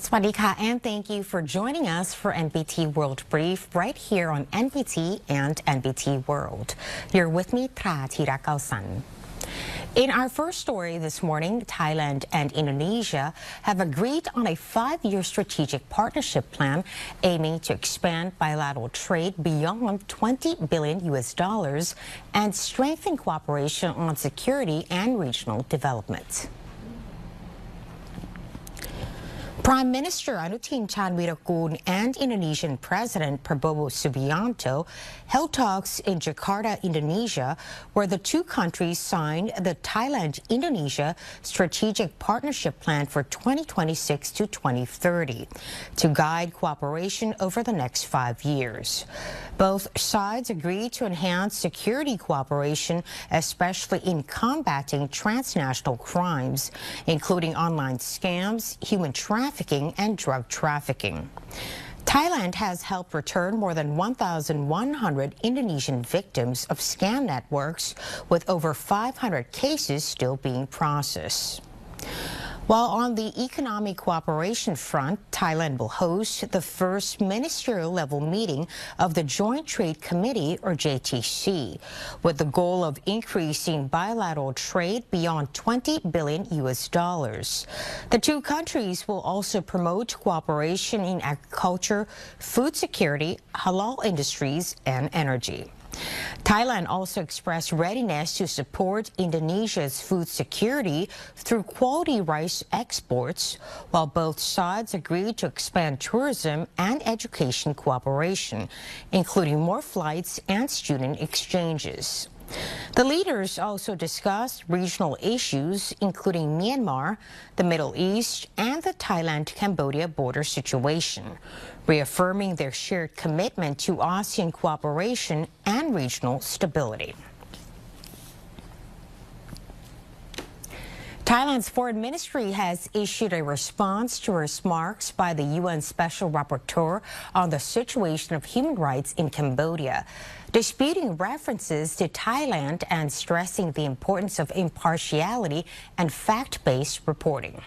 Swadika, and thank you for joining us for NBT World Brief right here on NBT and NBT World. You're with me, Tra Tirakausan. In our first story this morning, Thailand and Indonesia have agreed on a 5-year strategic partnership plan aiming to expand bilateral trade beyond $20 billion and strengthen cooperation on security and regional development. Prime Minister Anutin Chanvirakul and Indonesian President Prabowo Subianto held talks in Jakarta, Indonesia, where the two countries signed the Thailand-Indonesia Strategic Partnership Plan for 2026 to 2030 to guide cooperation over the next 5 years. Both sides agreed to enhance security cooperation, especially in combating transnational crimes, including online scams, human trafficking, and drug trafficking. Thailand has helped return more than 1,100 Indonesian victims of scam networks, with over 500 cases still being processed. While on the economic cooperation front, Thailand will host the first ministerial-level meeting of the Joint Trade Committee, or JTC, with the goal of increasing bilateral trade beyond $20 billion. The two countries will also promote cooperation in agriculture, food security, halal industries, and energy. Thailand also expressed readiness to support Indonesia's food security through quality rice exports, while both sides agreed to expand tourism and education cooperation, including more flights and student exchanges. The leaders also discussed regional issues, including Myanmar, the Middle East, and the Thailand-Cambodia border situation, reaffirming their shared commitment to ASEAN cooperation and regional stability. Thailand's foreign ministry has issued a response to remarks by the UN Special Rapporteur on the situation of human rights in Cambodia, disputing references to Thailand and stressing the importance of impartiality and fact-based reporting.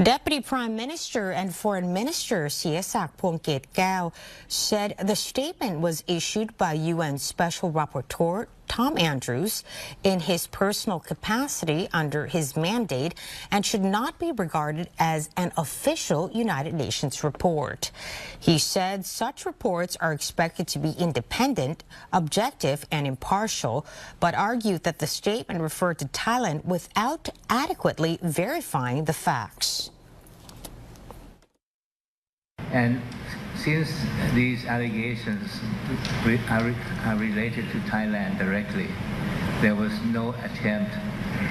Deputy Prime Minister and Foreign Minister Siyasak Phongketkaew said the statement was issued by UN Special Rapporteur Tom Andrews in his personal capacity under his mandate and should not be regarded as an official United Nations report. He said such reports are expected to be independent, objective, and impartial, but argued that the statement referred to Thailand without adequately verifying the facts. And since these allegations are related to Thailand directly, there was no attempt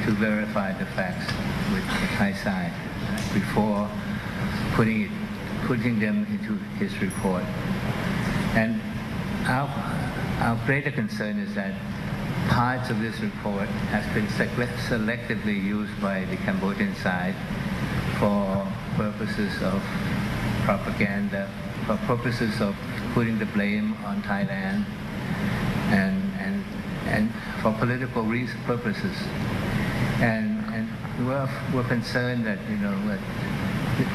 to verify the facts with the Thai side before putting them into his report. And our greater concern is that parts of this report has been selectively used by the Cambodian side for purposes of propaganda, for purposes of putting the blame on Thailand and for political purposes. And we're concerned that, that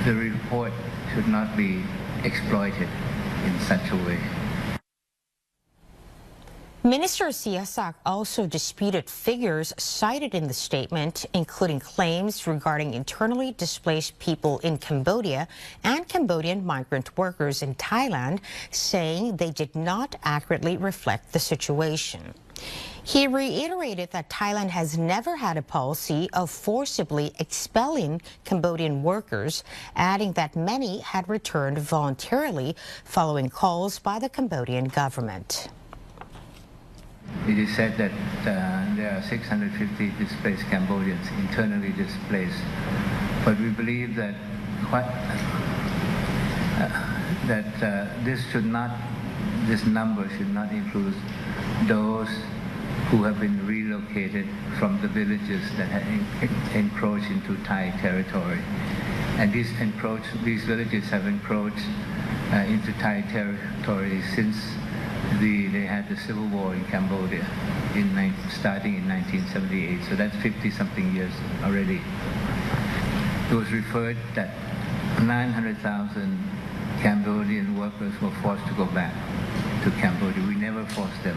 the report should not be exploited in such a way. Minister Siyasak also disputed figures cited in the statement, including claims regarding internally displaced people in Cambodia and Cambodian migrant workers in Thailand, saying they did not accurately reflect the situation. He reiterated that Thailand has never had a policy of forcibly expelling Cambodian workers, adding that many had returned voluntarily following calls by the Cambodian government. It is said that there are 650 displaced Cambodians, internally displaced. But we believe that this number should not include those who have been relocated from the villages that had encroached into Thai territory. And these villages have encroached into Thai territory since they had the civil war in Cambodia starting in 1978, so that's 50-something years already. it was referred that 900,000 Cambodian workers were forced to go back to Cambodia. We never forced them.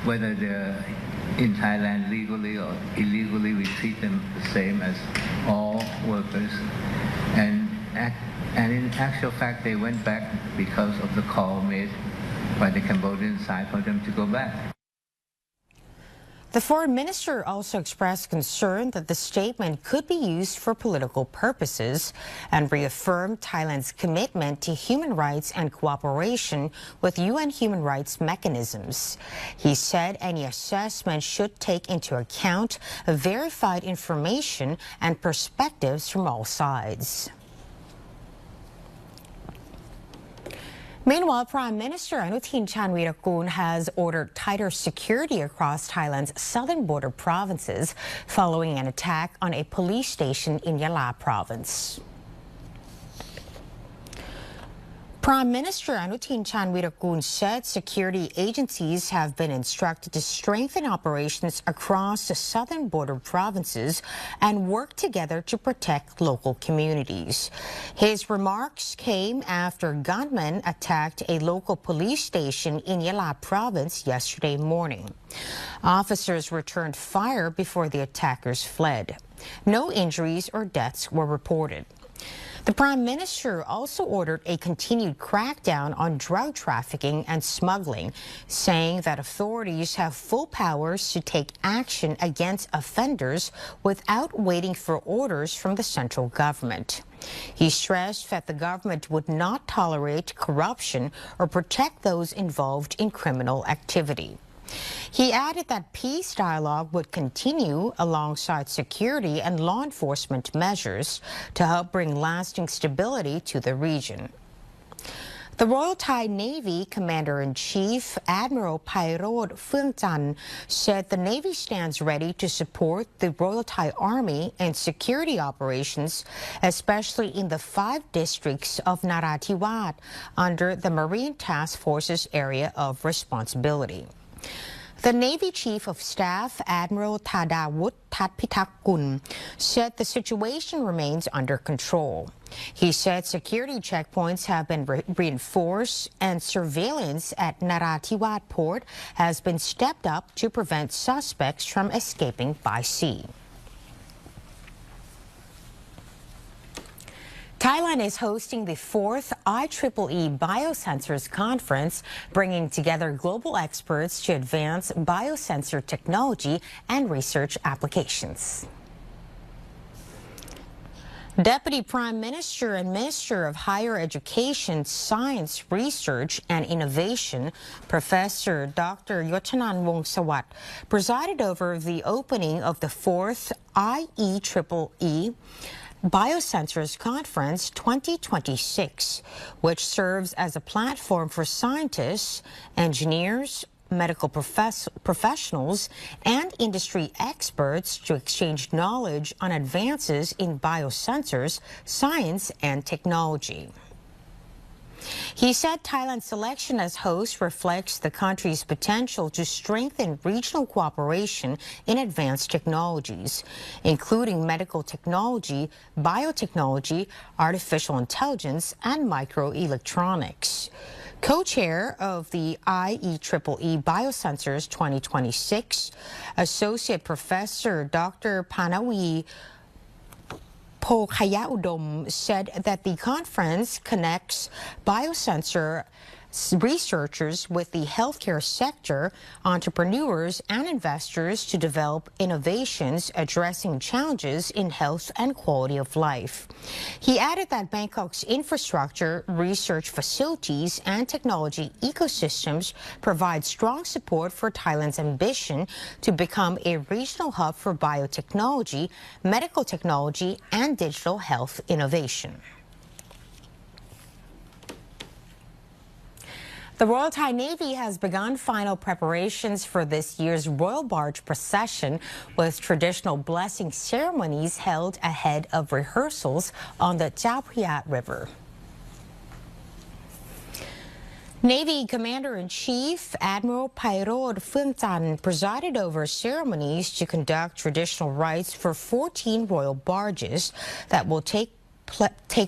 Whether they're in Thailand legally or illegally, we treat them the same as all workers. And in actual fact, they went back because of the call made by the Cambodian side for them to go back. The foreign minister also expressed concern that the statement could be used for political purposes and reaffirmed Thailand's commitment to human rights and cooperation with UN human rights mechanisms. He said any assessment should take into account verified information and perspectives from all sides. Meanwhile, Prime Minister Anutin Chanvirakul has ordered tighter security across Thailand's southern border provinces following an attack on a police station in Yala province. Prime Minister Anutin Chanvirakul said security agencies have been instructed to strengthen operations across the southern border provinces and work together to protect local communities. His remarks came after gunmen attacked a local police station in Yala province yesterday morning. Officers returned fire before the attackers fled. No injuries or deaths were reported. The Prime Minister also ordered a continued crackdown on drug trafficking and smuggling, saying that authorities have full powers to take action against offenders without waiting for orders from the central government. He stressed that the government would not tolerate corruption or protect those involved in criminal activity. He added that peace dialogue would continue alongside security and law enforcement measures to help bring lasting stability to the region. The Royal Thai Navy Commander-in-Chief Admiral Pairod Phượng said the Navy stands ready to support the Royal Thai Army in security operations, especially in the 5 districts of Narathiwat under the Marine Task Force's area of responsibility. The Navy Chief of Staff, Admiral Thadawut Thatpitakul, said the situation remains under control. He said security checkpoints have been reinforced and surveillance at Narathiwat port has been stepped up to prevent suspects from escaping by sea. Thailand is hosting the 4th IEEE BIOSENSORS conference, bringing together global experts to advance biosensor technology and research applications. Deputy Prime Minister and Minister of Higher Education, Science, Research and Innovation, Professor Dr. Yochanan Wongsavat, presided over the opening of the 4th IEEE BIOSENSORS Conference 2026, which serves as a platform for scientists, engineers, medical professionals, and industry experts to exchange knowledge on advances in biosensors, science, and technology. He said Thailand's selection as host reflects the country's potential to strengthen regional cooperation in advanced technologies, including medical technology, biotechnology, artificial intelligence, and microelectronics. Co-chair of the IEEE BIOSENSORS 2026, Associate Professor Dr. Panawi Pokhaya Udom said that the conference connects biosensor researchers with the healthcare sector, entrepreneurs, and investors to develop innovations addressing challenges in health and quality of life. He added that Bangkok's infrastructure, research facilities, and technology ecosystems provide strong support for Thailand's ambition to become a regional hub for biotechnology, medical technology, and digital health innovation. The Royal Thai Navy has begun final preparations for this year's Royal Barge procession, with traditional blessing ceremonies held ahead of rehearsals on the Chao Phraya River. Navy Commander-in-Chief Admiral Pairod Phumtham presided over ceremonies to conduct traditional rites for 14 royal barges that will take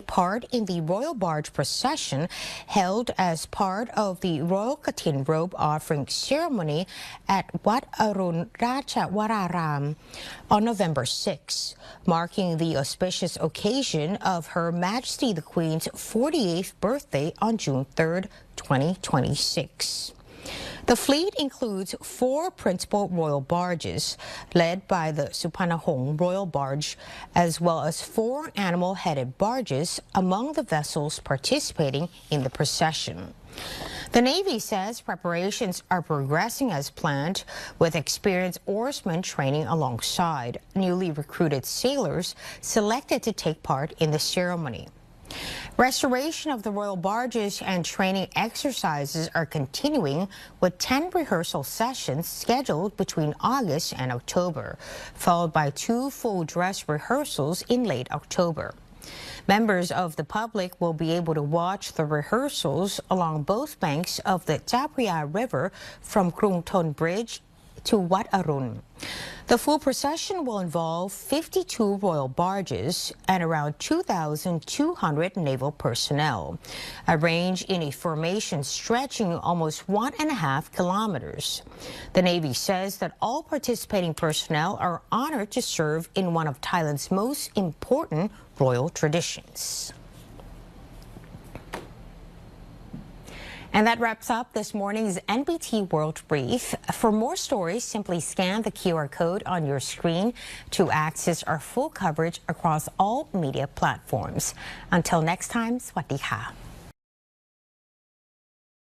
part in the Royal Barge procession held as part of the Royal Katin Robe offering ceremony at Wat Arun Rachawararam on November 6, marking the auspicious occasion of Her Majesty the Queen's 48th birthday on June 3, 2026. The fleet includes 4 principal royal barges, led by the Supanahong Royal Barge, as well as 4 animal-headed barges among the vessels participating in the procession. The Navy says preparations are progressing as planned, with experienced oarsmen training alongside newly recruited sailors selected to take part in the ceremony. Restoration of the royal barges and training exercises are continuing, with 10 rehearsal sessions scheduled between August and October, followed by 2 full dress rehearsals in late October. Members of the public will be able to watch the rehearsals along both banks of the Chapria River from Krung Thon Bridge to Wat Arun. The full procession will involve 52 royal barges and around 2,200 naval personnel, arranged in a formation stretching almost 1.5 kilometers. The Navy says that all participating personnel are honored to serve in one of Thailand's most important royal traditions. And that wraps up this morning's NBT World Brief. For more stories, simply scan the QR code on your screen to access our full coverage across all media platforms. Until next time, Sawasdee ka.